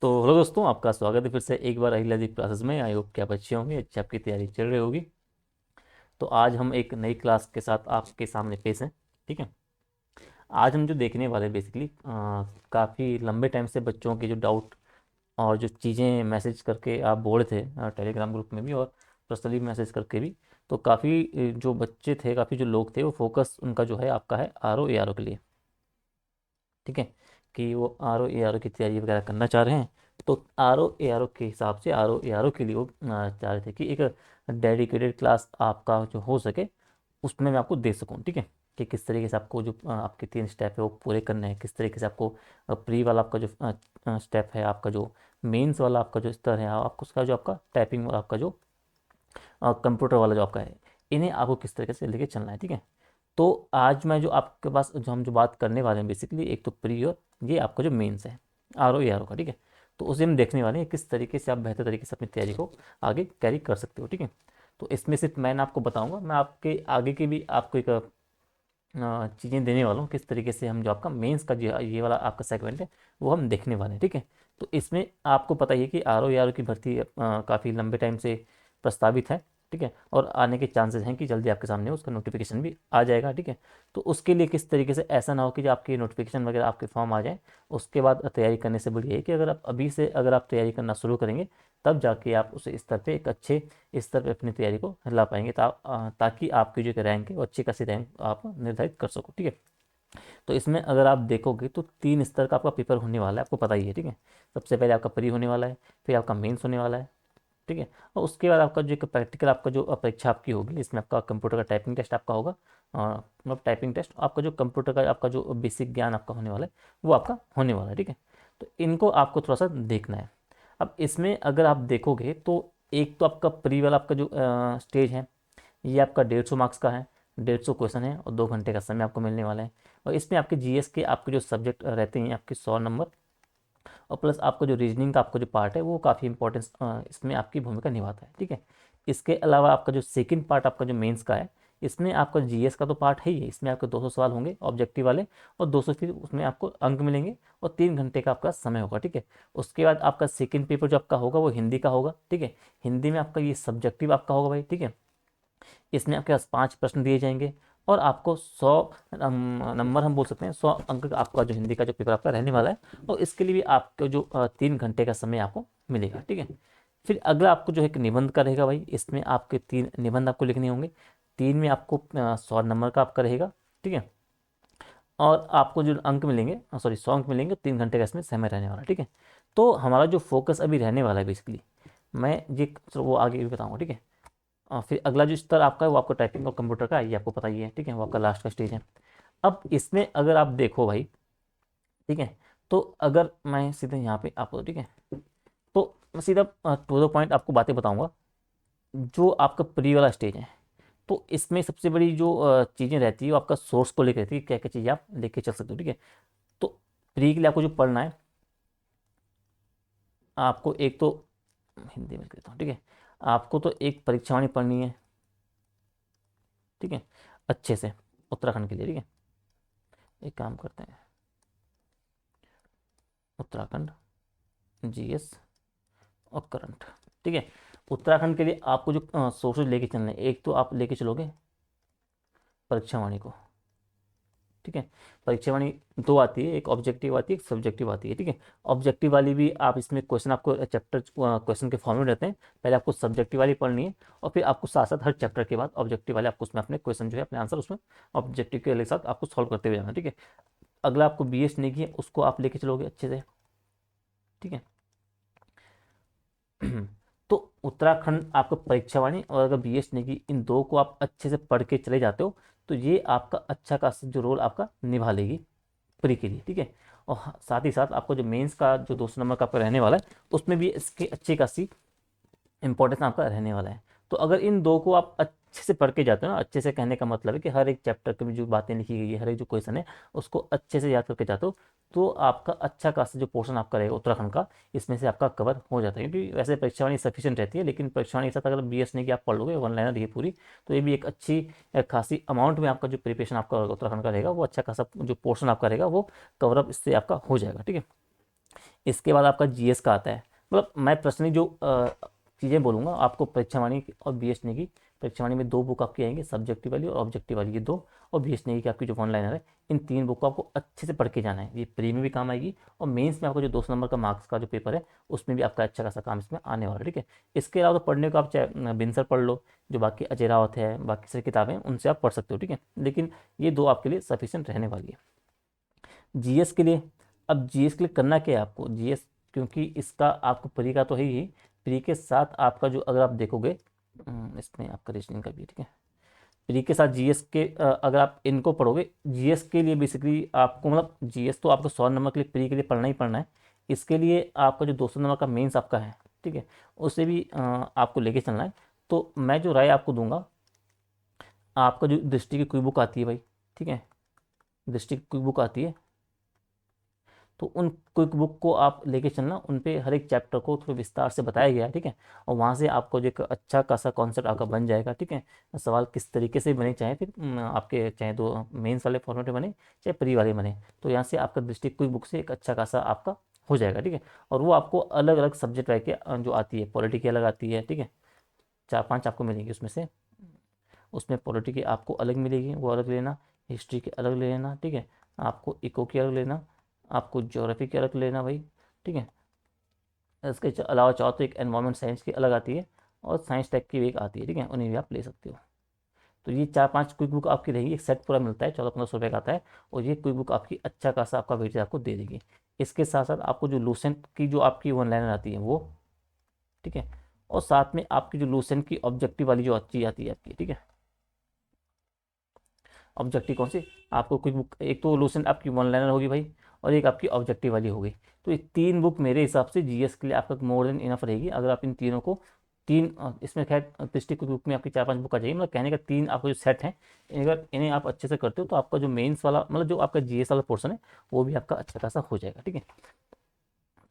तो हेलो दोस्तों, आपका स्वागत है फिर से एक बार अहिल्या जी क्लासेस में। आई होप कि आप अच्छे होंगे, अच्छी आपकी तैयारी चल रही होगी। तो आज हम एक नई क्लास के साथ आपके सामने पेश हैं। ठीक है। आज हम जो देखने वाले बेसिकली काफ़ी लंबे टाइम से बच्चों के जो डाउट और जो चीज़ें मैसेज करके आप बोल रहे थे टेलीग्राम ग्रुप में भी और पर्सनली मैसेज करके भी। तो काफ़ी जो बच्चे थे, काफ़ी जो लोग थे, वो फोकस उनका जो है आपका है RO ARO के लिए। ठीक है। कि वो RO ARO की तैयारी वगैरह करना चाह रहे हैं। तो RO ARO के हिसाब से RO ARO के लिए वो चाह रहे थे कि एक डेडिकेटेड क्लास आपका जो हो सके उसमें मैं आपको दे सकूं। ठीक है। कि किस तरीके से आपको जो आपके 3 स्टेप है वो पूरे करने हैं, किस तरीके से आपको प्री वाला आपका जो स्टेप है, आपका जो मेंस वाला आपका जो स्तर है, आपको उसका जो आपका टाइपिंग वाला आपका जो कंप्यूटर वाला जो आपका है, इन्हें आपको किस तरीके से लेके चलना है। ठीक है। तो आज मैं जो आपके पास जो हम जो बात करने वाले हैं बेसिकली, एक तो प्री और ये आपका जो मेंस है RO ARO का। ठीक है। तो उसे हम देखने वाले हैं किस तरीके से आप बेहतर तरीके से अपनी तैयारी को आगे कैरी कर सकते हो। ठीक है। तो इसमें सिर्फ मैं आपको बताऊंगा, मैं आपके आगे की भी आपको एक चीज़ें देने वाला हूँ, किस तरीके से हम जो आपका मेंस का जो ये वाला आपका सेगमेंट है वो हम देखने वाले हैं। ठीक है। तो इसमें आपको पता ही है कि RO ARO की भर्ती काफ़ी लंबे टाइम से प्रस्तावित है। ठीक है। और आने के चांसेस हैं कि जल्दी आपके सामने उसका नोटिफिकेशन भी आ जाएगा। ठीक है। तो उसके लिए किस तरीके से ऐसा ना हो कि जो आपकी नोटिफिकेशन वगैरह आपके फॉर्म आ जाए उसके बाद तैयारी करने से बढ़िया है कि अगर आप अभी से अगर आप तैयारी करना शुरू करेंगे तब जाके आप उस स्तर पे एक अच्छे स्तर पे अपनी तैयारी को ला पाएंगे, ताकि आपकी जो रैंक है वो अच्छी खासी रैंक आप निर्धारित कर सको। ठीक है। तो इसमें अगर आप देखोगे तो 3 स्तर का आपका पेपर होने वाला है, आपको पता ही है। ठीक है। सबसे पहले आपका प्री होने वाला है, फिर आपका मेंस होने वाला है। ठीक है। और उसके बाद आपका जो एक प्रैक्टिकल आपका जो परीक्षा आपकी होगी, इसमें आपका कंप्यूटर का टाइपिंग टेस्ट आपका होगा। मतलब टाइपिंग टेस्ट आपका जो कंप्यूटर का आपका जो बेसिक ज्ञान आपका होने वाला है वो आपका होने वाला है। ठीक है। तो इनको आपको थोड़ा सा देखना है। अब इसमें अगर आप देखोगे तो एक तो आपका प्री वाला आपका जो स्टेज है, ये आपका 150 मार्क्स का है। 150 क्वेश्चन है और 2 घंटे का समय आपको मिलने वाला है। और इसमें आपके GS के आपके जो सब्जेक्ट रहते हैं आपके 100 नंबर, और प्लस आपका जो रीजनिंग का आपका जो पार्ट है वो काफ़ी इंपॉर्टेंस इसमें आपकी भूमिका निभाता है। ठीक है। इसके अलावा आपका जो सेकंड पार्ट आपका जो मेंस का है, इसमें आपका GS का तो पार्ट है ही है। इसमें आपके 200 सवाल होंगे ऑब्जेक्टिव वाले, और 200 फिर उसमें आपको अंक मिलेंगे, और 3 घंटे का आपका समय होगा। ठीक है। उसके बाद आपका सेकंड पेपर जो आपका होगा वो हिंदी का होगा। ठीक है। हिंदी में आपका ये सब्जेक्टिव आपका होगा भाई। ठीक है। इसमें आपके पास 5 प्रश्न दिए जाएंगे, और आपको 100 नंबर हम बोल सकते हैं, 100 अंक का आपका जो हिंदी का जो पेपर आपका रहने वाला है। और इसके लिए भी आपको जो 3 घंटे का समय आपको मिलेगा। ठीक है। फिर अगला आपको जो है एक निबंध का रहेगा भाई। इसमें आपके 3 निबंध आपको लिखने होंगे। 3 में आपको 100 नंबर का आपका रहेगा। ठीक है। और आपको जो अंक मिलेंगे, सॉरी 100 अंक मिलेंगे, 3 घंटे का इसमें समय रहने वाला है। ठीक है। तो हमारा जो फोकस अभी रहने वाला है बेसिकली, मैं ये चलो वो आगे भी बताऊंगा। ठीक है। फिर अगला जो स्तर आपका है वो आपका टाइपिंग और कंप्यूटर का है, ये आपको पता ही है। ठीक है। वो आपका लास्ट का स्टेज है। अब इसमें अगर आप देखो भाई, ठीक है, तो अगर मैं सीधे यहाँ पे आपको, ठीक है, तो मैं सीधा टू द पॉइंट आपको बातें बताऊंगा। जो आपका प्री वाला स्टेज है, तो इसमें सबसे बड़ी जो चीज़ें रहती है वो आपका सोर्स को लेकर रहती है, क्या क्या चीज़ें आप लेके चल सकते हो। ठीक है। तो प्री के लिए आपको जो पढ़ना है, आपको एक तो हिंदी में कहता हूँ। ठीक है। आपको तो एक परीक्षावाणी पढ़नी है। ठीक है। अच्छे से उत्तराखंड के लिए। ठीक है। एक काम करते हैं, उत्तराखंड GS और करंट। ठीक है। उत्तराखंड के लिए आपको जो सोर्सेज लेके चलने हैं, एक तो आप लेके चलोगे परीक्षावाणी को। ठीक है। परीक्षावाणी दो आती है, एक ऑब्जेक्टिव आती है, एक सब्जेक्टिव आती है। ठीक है। ऑब्जेक्टिव वाली भी आप इसमें क्वेश्चन आपको चैप्टर क्वेश्चन के फॉर्म में रहते हैं। पहले आपको सब्जेक्टिव वाली पढ़नी है, और फिर आपको साथ साथ हर चैप्टर के बाद ऑब्जेक्टिव वाले आपको उसमें अपने क्वेश्चन जो है अपने आंसर उसमें ऑब्जेक्टिव के साथ आपको सॉल्व करते हुए जाना। ठीक है। अगला आपको BS नेगी है, उसको आप लेके चलोगे अच्छे से। ठीक है। तो उत्तराखंड आपका परीक्षावाणी और अगर BS नेगी, इन दो को आप अच्छे से पढ़ के चले जाते हो तो ये आपका अच्छा खासा जो रोल आपका निभा लेगी प्री के लिए। ठीक है। और साथ ही साथ आपको जो मेंस का जो 200 नंबर का आपका रहने वाला है, उसमें भी इसकी अच्छी खासी इंपॉर्टेंस आपका रहने वाला है। तो अगर इन दो को आप अच्छे से पढ़ के जाते हो ना, अच्छे से कहने का मतलब है कि हर एक चैप्टर के में जो बातें लिखी गई है, हर एक जो क्वेश्चन है उसको अच्छे से याद करके जाते हो, तो आपका अच्छा खासा जो पोर्शन आपका रहेगा उत्तराखंड का, इसमें से आपका कवर हो जाता है। क्योंकि वैसे परीक्षावाणी सफिशियंट रहती है, लेकिन परीक्षावाणी के साथ अगर BS नहीं कि आप पढ़ लोगे 1 लाइनर ये पूरी, तो ये भी एक अच्छी खासी अमाउंट में आपका जो प्रिपरेशन आपका उत्तराखंड का रहेगा वो अच्छा खासा जो पोर्शन आपका रहेगा वो कवर अप इससे आपका हो जाएगा। ठीक है। इसके बाद आपका जीएस का आता है। मतलब मैं पर्सनली जो चीज़ें बोलूँगा आपको, परीक्षावाणी और बीएसएनए की, परीक्षावाणी में 2 बुक आपकी आएंगी, सब्जेक्टिव वाली और ऑब्जेक्टिव वाली, ये 2, और बीएसएनए की आपकी जो वन लाइनर है, इन 3 बुक को आपको अच्छे से पढ़ के जाना है। ये प्री में भी काम आएगी और मेंस में आपको जो 200 नंबर का मार्क्स का जो पेपर है उसमें भी आपका अच्छा खासा काम इसमें आने वाला है, ठीक है। इसके अलावा तो पढ़ने को आप चाहे बिनसर पढ़ लो, जो बाकी अजय रावत है, बाकी सारी किताबें उनसे आप पढ़ सकते हो, ठीक है, लेकिन ये 2 आपके लिए सफिशिएंट रहने वाली है। जीएस के लिए, अब जीएस के लिए करना क्या है आपको, जीएस, क्योंकि इसका आपको प्री का तो है ही, प्री के साथ आपका जो, अगर आप देखोगे इसमें आपका रीजनिंग का भी, ठीक है, प्री के साथ जीएस के अगर आप इनको पढ़ोगे, जीएस के लिए बेसिकली आपको, मतलब जीएस तो आपको 100 नंबर के लिए प्री के लिए पढ़ना ही पढ़ना है, इसके लिए आपका जो 200 नंबर का मेंस आपका है, ठीक है, उसे भी आपको लेके चलना है। तो मैं जो राय आपको दूंगा, आपका जो दृष्टि की क्विक बुक आती है भाई, ठीक है, दृष्टि की क्विक बुक आती है, तो उन क्विक बुक को आप लेके चलना, उन पे हर एक चैप्टर को थोड़ा विस्तार से बताया गया है, ठीक है, और वहाँ से आपको जो एक अच्छा खासा कॉन्सेप्ट आपका बन जाएगा, ठीक है। सवाल किस तरीके से बने, चाहे फिर आपके चाहे तो मेंस वाले फॉर्मेट में बने चाहे प्री वाले बने, तो यहाँ से आपका दृष्टि क्विक बुक से एक अच्छा खासा आपका हो जाएगा, ठीक है। और वो आपको अलग अलग सब्जेक्ट वाइज के जो आती है, पॉलिटी की अलग आती है, ठीक है, 4-5 आपको मिलेंगी उसमें से, उसमें पॉलिटी की आपको अलग मिलेगी, वो अलग लेना, हिस्ट्री की अलग ले लेना, ठीक है, आपको इको की अलग लेना, आपको ज्योग्राफी की अलग लेना भाई, ठीक है। इसके अलावा चाहो तो एक एनवायरमेंट साइंस की अलग आती है और साइंस टेक की भी एक आती है, ठीक है, उन्हें भी आप ले सकते हो। तो ये 4-5 क्विक बुक आपकी रहेगी, एक सेट पूरा मिलता है, 1400-1500 रुपये का आता है, और ये क्विक बुक आपकी अच्छा खासा आपका वेटेज आपको दे देगी। इसके साथ साथ आपको जो लूसेंट की जो आपकी वन लाइनर आती है वो, ठीक है, और साथ में आपकी जो लूसेंट की ऑब्जेक्टिव वाली जो चीज़ आती है आपकी, ठीक है, ऑब्जेक्टिव कौन सी, आपको क्विक बुक, एक तो लूसेंट आपकी वन लाइनर होगी भाई, और एक आपकी ऑब्जेक्टिव वाली होगी। तो ये 3 बुक मेरे हिसाब से जीएस के लिए आपका मोर देन इनफ रहेगी, अगर आप इन तीनों को, तीन इसमें खैर दृष्टि क्विक बुक में आपकी 4-5 बुक आ जाएगी, मतलब कहने का 3 आपका जो सेट है, अगर इन्हें आप अच्छे से करते हो तो आपका जो मेंस वाला, मतलब जो आपका जीएस वाला पोर्सन है वो भी आपका अच्छा खासा हो जाएगा, ठीक है।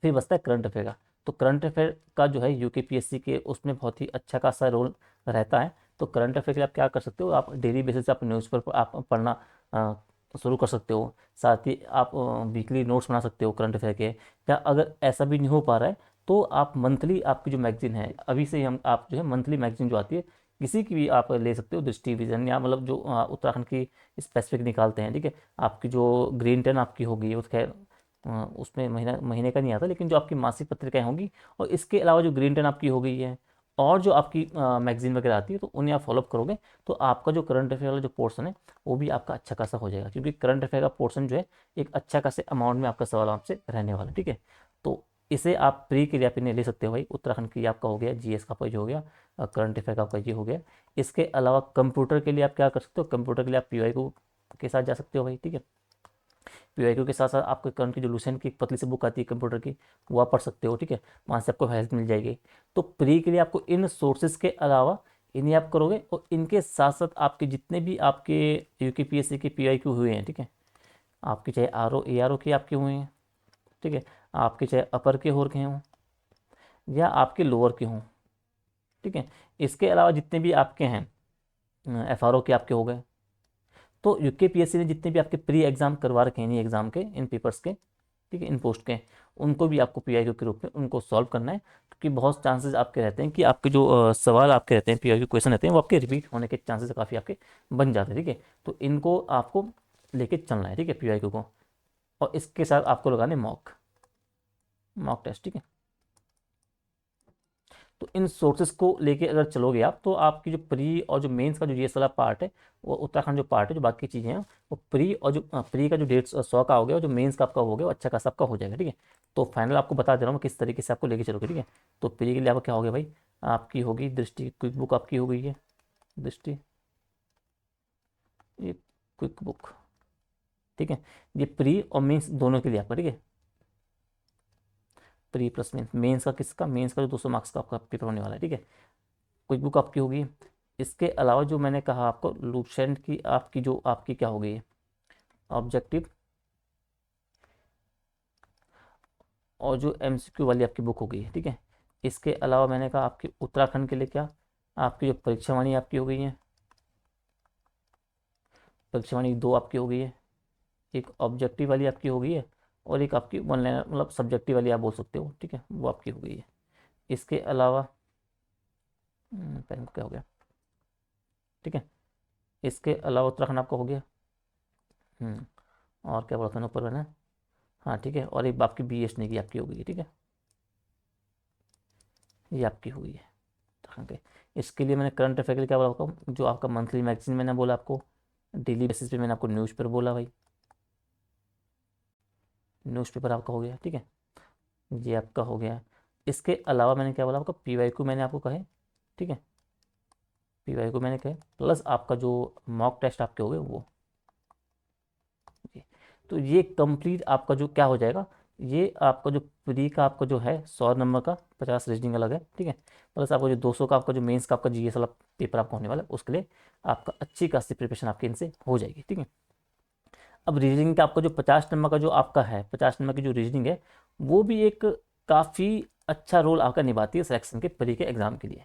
फिर बचता है करंट अफेयर का। तो करंट अफेयर का जो है यूकेपीएससी के उसमें बहुत ही अच्छा खासा रोल रहता है। तो करंट अफेयर के लिए आप क्या कर सकते हो, आप डेली बेसिस पे आप न्यूज़पेपर आप पढ़ना शुरू कर सकते हो, साथ ही आप वीकली नोट्स बना सकते हो करंट अफेयर के, या अगर ऐसा भी नहीं हो पा रहा है तो आप मंथली आपकी जो मैगजीन है, अभी से हम आप जो है मंथली मैगजीन जो आती है किसी की भी आप ले सकते हो, दृष्टि विजन, या मतलब जो उत्तराखंड की स्पेसिफिक निकालते हैं, ठीक है, आपकी जो ग्रीन टेन आपकी होगी वो खैर उसमें महीना महीने का नहीं आता, लेकिन जो आपकी मासिक पत्रिकाएं होंगी, और इसके अलावा जो ग्रीन टेन आपकी हो गई है, और जो आपकी मैगजीन वगैरह आती है, तो उन्हें आप फॉलोअप करोगे तो आपका जो करंट अफेयर वाला जो पोर्सन है वो भी आपका अच्छा खासा हो जाएगा, क्योंकि करंट अफेयर का पोर्सन जो है एक अच्छा खासे अमाउंट में आपका सवाल आपसे रहने वाला है, ठीक है। तो इसे आप प्री के लिए आप इन्हें ले सकते हो भाई, उत्तराखंड की आपका हो गया, जीएस का पेज हो गया, करंट अफेयर का आपका ये हो गया। इसके अलावा कंप्यूटर के लिए आप क्या कर सकते हो, कंप्यूटर के लिए आप पीवाई के साथ जा सकते हो भाई, ठीक है। पीवाईक्यू के साथ साथ आपको करंट की जो लूसेंट की एक पतली सी बुक आती है कंप्यूटर की, वो आप पढ़ सकते हो, ठीक है, वहाँ से आपको हेल्प मिल जाएगी। तो प्री के लिए आपको इन सोर्सेज के अलावा इन्हें आप करोगे, और इनके साथ साथ आपके जितने भी आपके यूकेपीएससी के पीवाईक्यू हुए हैं, ठीक है, आपके चाहे R O A R O के आपके हुए हैं, ठीक है, आपके चाहे अपर के हो रखे हों या आपके लोअर के हों, ठीक है, इसके अलावा जितने भी आपके हैं एफ आर ओ के आपके हो गए, तो यूकेपीएससी ने जितने भी आपके प्री एग्जाम करवा रखे हैं इन एग्जाम के, इन पेपर्स के, ठीक है, इन पोस्ट के, उनको भी आपको पीआईक्यू के रूप में उनको सॉल्व करना है, क्योंकि बहुत चांसेस आपके रहते हैं कि आपके जो सवाल आपके रहते हैं, पीआईक्यू क्वेश्चन रहते हैं, वो आपके रिपीट होने के चांसेस काफ़ी आपके बन जाते हैं, ठीक है। तो इनको आपको लेके चलना है, ठीक है, पीआईक्यू को, और इसके साथ आपको लगाने मॉक मॉक टेस्ट, ठीक है। तो इन सोर्सेज को लेके अगर चलोगे आप, तो आपकी जो प्री और जो मेंस का जो जीएस वाला पार्ट है, वो उत्तराखंड जो पार्ट है, जो बाकी चीज़ें हैं, वो प्री और जो प्री का जो 150 का हो गया और जो मेंस का आपका हो गया वो अच्छा खासा आपका हो जाएगा, ठीक है। तो फाइनल आपको बता दे रहा हूँ किस तरीके से आपको लेके चलोगे, ठीक है। तो प्री के लिए आपका क्या हो गया भाई, आपकी होगी दृष्टि क्विक बुक, आपकी हो गई है दृष्टि ये क्विक बुक, ठीक है। ये प्री और मेंस दोनों के लिए आपका, ठीक है, प्री प्लस मेंस, मेंस का किसका, मेंस का जो 200 मार्क्स का आपका पेपर होने वाला है, ठीक है, क्विक बुक आपकी होगी। इसके अलावा जो मैंने कहा आपको लूसेंट की आपकी जो आपकी क्या हो गई है ऑब्जेक्टिव, और जो एमसीक्यू वाली आपकी बुक हो गई है, ठीक है। इसके अलावा मैंने कहा आपकी उत्तराखंड के लिए क्या, आपकी जो परीक्षावाणी आपकी हो गई है, परीक्षावाणी 2 आपकी हो गई है, एक ऑब्जेक्टिव वाली आपकी हो गई है, और एक आपकी वन लाइनर मतलब सब्जेक्टिव वाली आप बोल सकते हो, ठीक है, वो आपकी हो गई है। इसके अलावा पेन को क्या हो गया, ठीक है, इसके अलावा उत्तराखंड आपका हो गया। और क्या बोलते हैं ऊपर मैंने, हाँ ठीक है, और एक आपकी बी एस की आपकी हो गई है, ठीक है, ये आपकी हुई है उत्तराखंड के। इसके लिए मैंने करंट अफेयर के लिए क्या बोला आपको, जो आपका मंथली मैगजीन मैंने बोला आपको, डेली बेसिस पे मैंने आपको न्यूज़पेपर बोला भाई, न्यूज़पेपर आपका हो गया, ठीक है, ये आपका हो गया। इसके अलावा मैंने क्या बोला आपको, पी वाई क्यू मैंने आपको कहे, ठीक है, पी वाई क्यू मैंने कहे, प्लस आपका जो मॉक टेस्ट आपके हो गए वो जी। तो ये कंप्लीट आपका जो क्या हो जाएगा, ये आपका जो प्री का आपका जो है 100 नंबर का 50 रीजनिंग अलग है, ठीक है, प्लस आपका जो 200 का आपका जो मेंस का आपका जीएस वाला पेपर आपका होने वाला है, उसके लिए आपका अच्छी खासी प्रिपरेशन आपके इनसे हो जाएगी, ठीक है। अब रीजनिंग का आपका जो 50 नंबर का जो आपका है, 50 नंबर की जो रीजनिंग है, वो भी एक काफ़ी अच्छा रोल आपका निभाती है सिलेक्शन के प्री के एग्जाम के लिए,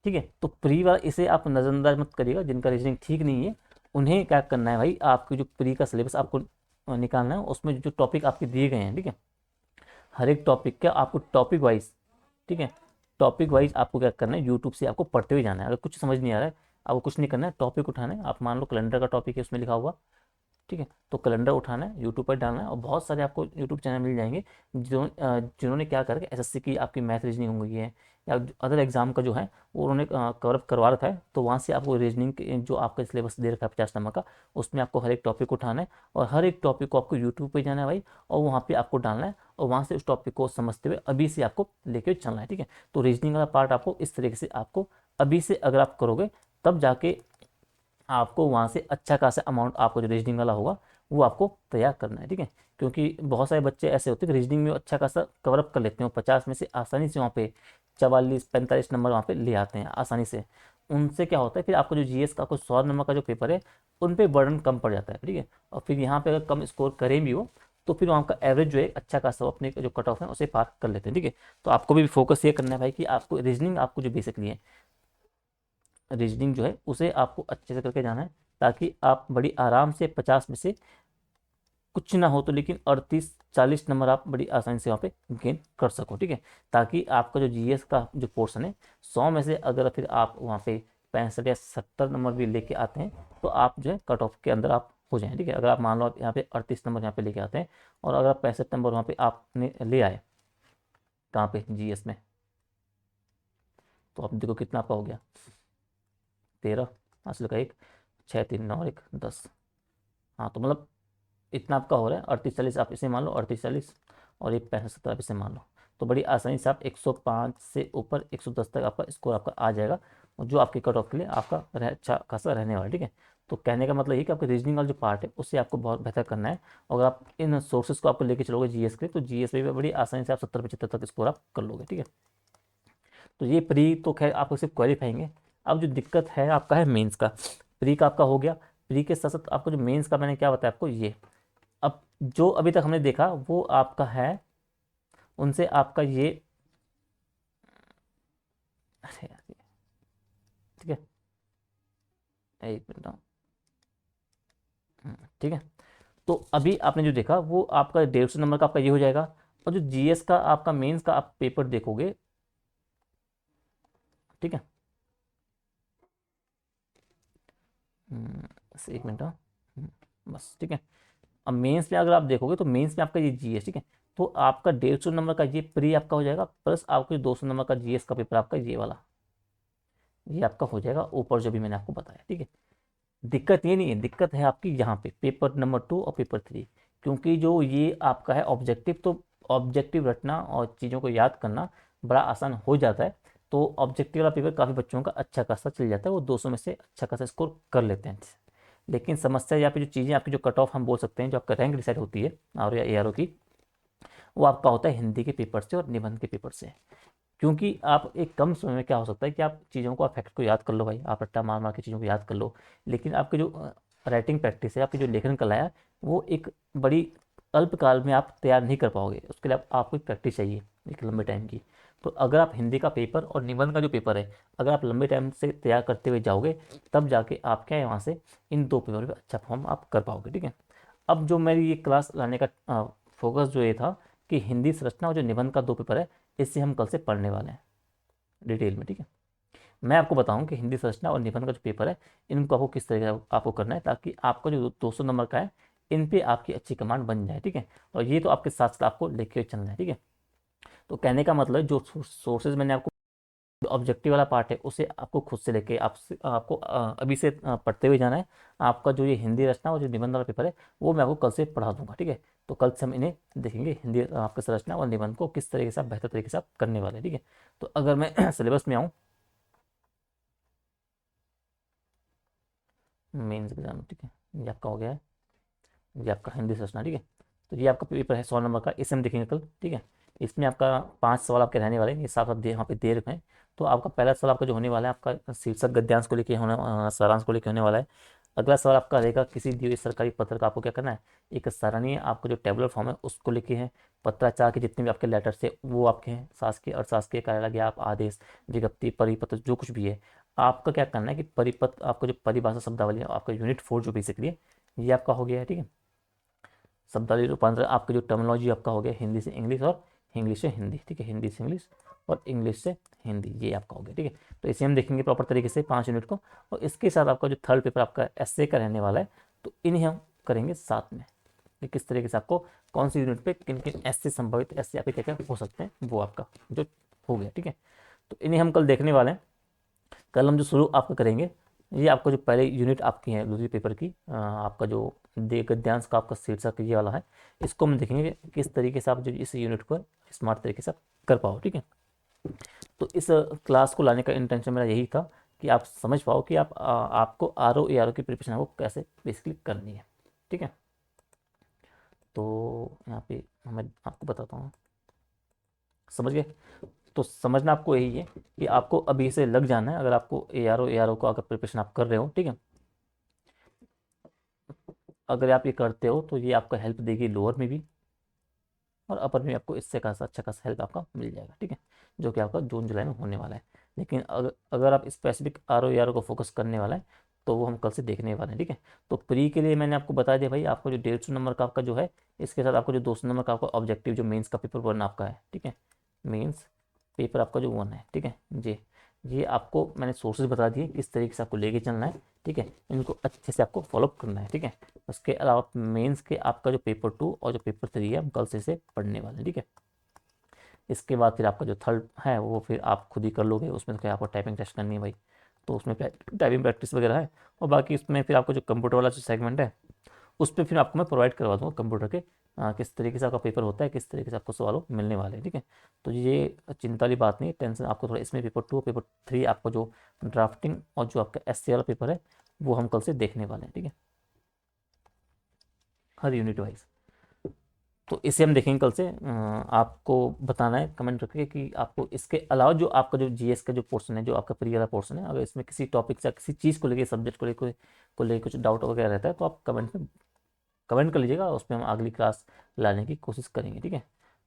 ठीक है। तो प्री वाला इसे आप नज़रअंदाज मत करिएगा, जिनका रीजनिंग ठीक नहीं है उन्हें क्या करना है भाई, आपकी जो प्री का सिलेबस आपको निकालना है, उसमें जो टॉपिक आपके दिए गए हैं, ठीक है, हर एक टॉपिक का आपको टॉपिक वाइज, ठीक है, टॉपिक वाइज आपको क्या करना है, यूट्यूब से आपको पढ़ते हुए जाना है। अगर कुछ समझ नहीं आ रहा है, आपको कुछ नहीं करना है, टॉपिक उठाना है, आप मान लो कैलेंडर का टॉपिक है उसमें लिखा हुआ, ठीक है, तो कैलेंडर उठाना है, यूट्यूब पर डालना है, और बहुत सारे आपको यूट्यूब चैनल मिल जाएंगे जिन्होंने क्या करके एसएससी की आपकी मैथ रीजनिंग हो गई है या अदर एग्जाम का जो है वो उन्होंने कवर करवा रखा है, तो वहाँ से आपको रीजनिंग जो आपका सिलेबस दे रखा है 50 नंबर का, उसमें आपको हर एक टॉपिक उठाना है, और हर एक टॉपिक को आपको यूट्यूब पे जाना है भाई, और वहाँ पे आपको डालना है, और वहाँ से उस टॉपिक को समझते हुए अभी से आपको लेके चलना है, ठीक है। तो रीजनिंग वाला पार्ट आपको इस तरीके से आपको अभी से अगर आप करोगे, तब जाके आपको वहाँ से अच्छा खासा अमाउंट आपको जो रीजनिंग वाला होगा वो आपको तैयार करना है, ठीक है। क्योंकि बहुत सारे बच्चे ऐसे होते हैं कि रीजनिंग में अच्छा खासा कवरअप कर लेते हैं, 50 में से आसानी से वहाँ पे 44-45 नंबर वहाँ पे ले आते हैं आसानी से। उनसे क्या होता है फिर आपका जो जीएस का कुछ 100 नंबर का जो पेपर है उन पर बर्डन कम पड़ जाता है, ठीक है। और फिर यहाँ पे अगर कम स्कोर करें भी हो तो फिर वहाँ का एवरेज जो है अच्छा खासा अपने जो कट ऑफ है उसे पार कर लेते हैं, ठीक है। तो आपको भी फोकस ये करना है भाई कि आपको रीजनिंग आपको जो बेसिकली है रीजनिंग जो है उसे आपको अच्छे से करके जाना है, ताकि आप बड़ी आराम से 50 में से कुछ ना हो तो लेकिन 38-40 नंबर आप बड़ी आसानी से वहाँ पे गेन कर सको, ठीक है। ताकि आपका जो जीएस का जो पोर्शन है 100 में से अगर फिर आप वहाँ पे 65 या 70 नंबर भी लेके आते हैं तो आप जो है कट ऑफ के अंदर आप हो जाएं, ठीक है। अगर आप मान लो आप यहाँ पे 38 नंबर यहाँ पे लेके आते हैं और अगर आप 65 नंबर वहाँ पे आपने ले आए कहाँ पे जीएस में, तो आप देखो कितना आपका हो गया, 13 हासिल का एक, 6 3 9 1 10, हाँ तो मतलब इतना आपका हो रहा है 38-40, आप इसे मान लो 38-40, और ये 65-70 आप इसे मान लो, तो बड़ी आसानी से आप 105 से ऊपर 110 तक आपका स्कोर आपका आ जाएगा, और जो आपके कट ऑफ के लिए आपका अच्छा खासा रहने वाला है, ठीक है। तो कहने का मतलब ये कि आपके रीजनिंग वाला जो पार्ट है उससे आपको बहुत बेहतर करना है, और अगर आप इन सोर्सेज को आपको लेके चलोगे जीएस के, तो जीएस में भी बड़ी आसानी से आप 70-75 तक स्कोर आप कर लोगे, ठीक है। तो ये प्री तो खैर आपको सिर्फ क्वालिफाइंग है। अब जो दिक्कत है आपका है मेंस का, प्री का आपका हो गया, प्री के साथ साथ आपको जो मेंस का मैंने क्या बताया आपको ये, अब जो अभी तक हमने देखा वो आपका है, उनसे आपका ये, अरे यार ठीक है, एक मिनट ठीक है। तो अभी आपने जो देखा वो आपका 150 नंबर का आपका ये हो जाएगा, और जो जीएस का आपका मेंस का आप पेपर देखोगे, ठीक है, बस एक मिनट बस ठीक है। अब मेंस में अगर आप देखोगे तो मेंस में आपका ये जीएस, ठीक है, तो आपका 150 नंबर का ये प्री आपका हो जाएगा, प्लस आपको 200 नंबर का जीएस का पेपर आपका ये वाला, ये आपका हो जाएगा ऊपर जो भी मैंने आपको बताया, ठीक है। दिक्कत ये नहीं है, दिक्कत है आपकी यहाँ पे पेपर नंबर 2 और पेपर 3, क्योंकि जो ये आपका है ऑब्जेक्टिव, तो ऑब्जेक्टिव रटना और चीज़ों को याद करना बड़ा आसान हो जाता है। तो ऑब्जेक्टिव वाला पेपर काफ़ी बच्चों का अच्छा खासा चल जाता है, वो 200 में से अच्छा खासा स्कोर कर लेते हैं। लेकिन समस्या यहाँ पे जो चीज़ें आपकी जो कट ऑफ हम बोल सकते हैं, जो आपका रैंक डिसाइड होती है आर या ARO की, वो आपका होता है हिंदी के पेपर से और निबंध के पेपर से। क्योंकि आप एक कम समय में क्या हो सकता है कि आप चीज़ों को, आप फैक्ट को याद कर लो भाई, आप रट्टा मार मार के चीज़ों को याद कर लो, लेकिन आपकी जो राइटिंग प्रैक्टिस है, आपकी जो लेखन कला है, वो एक बड़ी अल्पकाल में आप तैयार नहीं कर पाओगे, उसके लिए आपको एक प्रैक्टिस चाहिए एक लंबे टाइम की। तो अगर आप हिंदी का पेपर और निबंध का जो पेपर है अगर आप लंबे टाइम से तैयार करते हुए जाओगे, तब जाके आप क्या है वहाँ से इन दो पेपर में अच्छा फॉर्म आप कर पाओगे, ठीक है। अब जो मेरी ये क्लास लाने का फोकस जो ये था कि हिंदी संरचना और जो निबंध का 2 पेपर है, इससे हम कल से पढ़ने वाले हैं डिटेल में, ठीक है। मैं आपको बताऊं कि हिंदी संरचना और निबंध का जो पेपर है, इनको आपको किस तरीके से आपको करना है, ताकि आपका जो 200 नंबर का है, इन पे आपकी अच्छी कमांड बन जाए, ठीक है। और ये तो आपके साथ साथ आपको लेके चलना है, ठीक है। तो कहने का मतलब जो सोर्सेज मैंने आपको, जो ऑब्जेक्टिव वाला पार्ट है, उसे आपको खुद से लेके आपको अभी से पढ़ते हुए जाना है। आपका जो ये हिंदी रचना और जो निबंध वाला पेपर है, वो मैं आपको कल से पढ़ा दूंगा, ठीक है। तो कल से हम इन्हें देखेंगे, हिंदी आपके संरचना और निबंध को किस तरीके से आप बेहतर तरीके से आप करने वाले हैं, ठीक है। तो अगर मैं सिलेबस में आऊँ, मेन्स एग्जाम, ठीक है, ये आपका हो गया है, ये आपका हिंदी संरचना, ठीक है। तो ये आपका पेपर है 100 नंबर का, इसे हम देखेंगे कल, ठीक है। इसमें आपका 5 सवाल आपके रहने वाले हैं, ये साफ साफ यहाँ पे दे रखे हैं। तो आपका पहला सवाल आपका जो होने वाला है, आपका शीर्षक गद्यांश को लेकर होने, सारांश को लेकर होने वाला है। अगला सवाल आपका रहेगा, किसी दिए हुए सरकारी पत्र का आपको क्या करना है, एक सराहनीय आपका जो टेबुलर फॉर्म है उसको लेके है। पत्राचार के जितने भी आपके लेटर्स है वो आपके हैं, शासकीय अशासकीय कार्यालय ज्ञाप आदेश विज्ञप्ति परिपत्र जो कुछ भी है, आपका क्या करना है कि परिपत्र, आपका जो परिभाषा शब्दावली है, आपका यूनिट 4 जो बेसिकली है, ये आपका हो गया है, ठीक है। शब्दावली रूपांतर आपका जो टर्मिनोलॉजी आपका हो गया हिंदी से इंग्लिश और इंग्लिश से हिंदी, ठीक है, हिंदी से इंग्लिश और इंग्लिश से हिंदी, ये आपका हो गया, ठीक है। तो इसे हम देखेंगे प्रॉपर तरीके से 5 यूनिट को। और इसके साथ आपका जो थर्ड पेपर आपका एसए का रहने वाला है, तो इन्हें हम करेंगे साथ में कि किस तरीके से आपको कौन सी यूनिट पे किन किन ऐसे संभावित ऐसे आपके क्या क्या हो सकते हैं, वो आपका जो हो गया, ठीक है। तो इन्हें हम कल देखने वाले हैं। कल हम जो शुरू आपका करेंगे, ये आपका जो पहले यूनिट आपकी है दूसरी पेपर की, आपका जो दे गद्यांश का आपका शीर्षक ये वाला है, इसको हम देखेंगे कि किस तरीके से आप जो इस यूनिट को स्मार्ट तरीके से आप कर पाओ, ठीक है। तो इस क्लास को लाने का इंटेंशन मेरा यही था कि आप समझ पाओ कि आपको R O A R O की प्रिपरेशन आपको कैसे बेसिकली करनी है, ठीक है। तो यहाँ पे मैं आपको बताता हूँ, समझ गए। तो समझना आपको यही है कि आपको अभी से लग जाना है, अगर आपको ए आर ओ को अगर प्रिपरेशन आप कर रहे हो, ठीक है। अगर आप ये करते हो तो ये आपका हेल्प देगी लोअर में भी और अपर में आपको इससे खासा अच्छा खासा हेल्प आपका मिल जाएगा, ठीक है, जो कि आपका जून जुलाई में होने वाला है। लेकिन अगर आप स्पेसिफिक आर ओ को फोकस करने वाला है, तो वो हम कल से देखने वाले हैं, ठीक है। तो प्री के लिए मैंने आपको बता दिया भाई, आपको जो 150 नंबर का आपका जो है, इसके साथ आपको जो 200 नंबर का आपका ऑब्जेक्टिव जो मेंस का पेपर 1 आपका है, ठीक है, मेंस पेपर आपका जो 1 है, ठीक है जी। ये आपको मैंने सोर्सेज बता दिए किस तरीके से आपको लेके चलना है, ठीक है। इनको अच्छे से आपको फॉलो करना है, ठीक है। उसके अलावा मेंस के आपका जो पेपर 2 और जो पेपर 3 है, हम कल से इसे पढ़ने वाले हैं, ठीक है। इसके बाद फिर आपका जो थर्ड है वो फिर आप खुद ही कर लोगे, उसमें तो क्या आपको टाइपिंग टेस्ट करनी है भाई, तो उसमें टाइपिंग प्रैक्टिस वगैरह है। और बाकी उसमें फिर आपको जो कंप्यूटर वाला जो सेगमेंट है, उस पर फिर आपको मैं प्रोवाइड करवा दूँगा कंप्यूटर के, किस तरीके से आपका पेपर होता है, किस तरीके से आपको सवालों मिलने वाले हैं, ठीक है। तो ये चिंता वाली बात नहीं, टेंशन आपको थोड़ा इसमें पेपर 2 और पेपर 3 आपका जो ड्राफ्टिंग और जो आपका एससी वाला पेपर है, वो हम कल से देखने वाले हैं, ठीक है, हर यूनिट वाइज। तो इसे हम देखेंगे कल से। आपको बताना है कमेंट करके कि आपको इसके अलावा जो आपका जो जीएस का जो पोर्शन है, जो आपका प्री वाला पोर्शन है, अगर इसमें किसी टॉपिक या किसी चीज़ को लेकर, सब्जेक्ट को लेकर कुछ डाउट वगैरह रहता है, तो आप कमेंट कर लीजिएगा, उसमें हम अगली क्लास लाने की कोशिश करेंगे, ठीक है।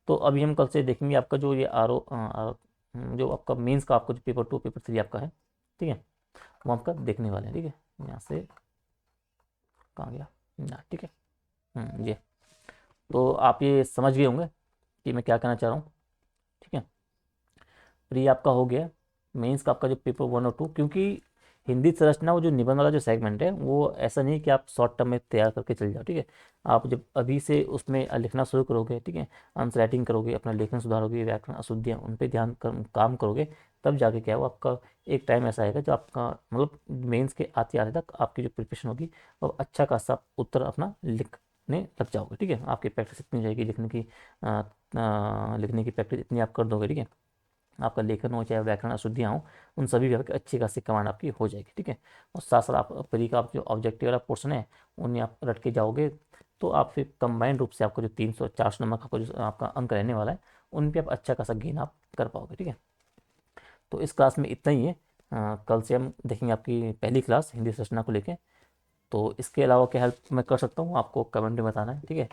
तो अभी हम कल से देखेंगे आपका जो ये जो आपका मेंस का आपका जो पेपर 2 पेपर 3 आपका है, ठीक है, वो आपका देखने वाले हैं, ठीक है। यहाँ से कहाँ गया ना, ठीक है। ये तो आप ये समझ गए होंगे कि मैं क्या कहना चाह रहा हूँ, ठीक है। प्री आपका हो गया, मेंस का आपका जो पेपर 1 और 2, क्योंकि हिंदी संरचना वो जो निबंध वाला जो सेगमेंट है, वो ऐसा नहीं कि आप शॉर्ट टर्म में तैयार करके चल जाओ, ठीक है। आप जब अभी से उसमें लिखना शुरू करोगे, ठीक है, आंसर राइटिंग करोगे, अपना लेखन सुधारोगे, व्याकरण अशुद्धियाँ उन पर काम करोगे, तब जाके क्या है वो आपका एक टाइम ऐसा आएगा जो आपका मतलब मेंस के आते आते तक आपकी जो प्रिपरेशन होगी, वो अच्छा खासा उत्तर अपना लिखने लग जाओगे, ठीक है। आपकी प्रैक्टिस इतनी हो जाएगी, लिखने की प्रैक्टिस इतनी आप कर दोगे, ठीक है। आपका लेखन हो चाहे व्याकरण अशुद्धियाँ हो, उन सभी भी आपकी अच्छी खासी कमांड आपकी हो जाएगी, ठीक है। और साथ साथ आप परी का आप जो ऑब्जेक्टिव वाला पोर्शन है, उन्हें आप रट के जाओगे, तो आप फिर कंबाइंड रूप से आपको जो 300 400 नंबर का जो आपका अंक रहने वाला है, उन पर आप अच्छा खासा गेन आप कर पाओगे, ठीक है। तो इस क्लास में इतना ही है। कल से हम देखेंगे आपकी पहली क्लास हिंदी संरचना को लेके। तो इसके अलावा क्या हेल्प मैं कर सकता हूँ आपको कमेंट में बताना है, ठीक है।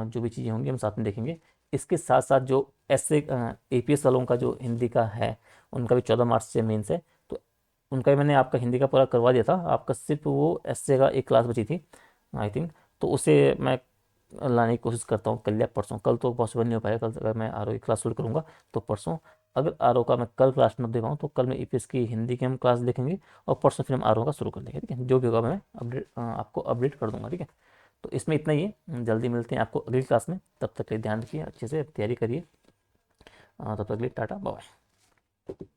जो भी चीज़ें होंगी हम साथ में देखेंगे। इसके साथ साथ जो ऐसे एपीएस वालों का जो हिंदी का है, उनका भी 14 मार्च से मेंस है, तो उनका भी मैंने आपका हिंदी का पूरा करवा दिया था, आपका सिर्फ वो एसए का एक क्लास बची थी आई थिंक। तो उसे मैं लाने की कोशिश करता हूँ कल या परसों। कल तो पॉसिबल नहीं हो पाएगा, कल अगर मैं आर की क्लास शुरू करूँगा तो परसों। अगर आर का मैं कल क्लास न दे पाऊँ तो कल मैं ईपीएस की हिंदी की हम क्लास देखेंगे और परसों फिर हम आर का शुरू कर लेंगे, ठीक है। जो भी होगा मैं अपडेट आपको अपडेट कर दूंगा, ठीक है। तो इसमें इतना ही है, जल्दी मिलते हैं आपको अगली क्लास में। तब तक के लिए ध्यान रखिए, अच्छे से तैयारी करिए। तब तक के लिए टाटा बाय।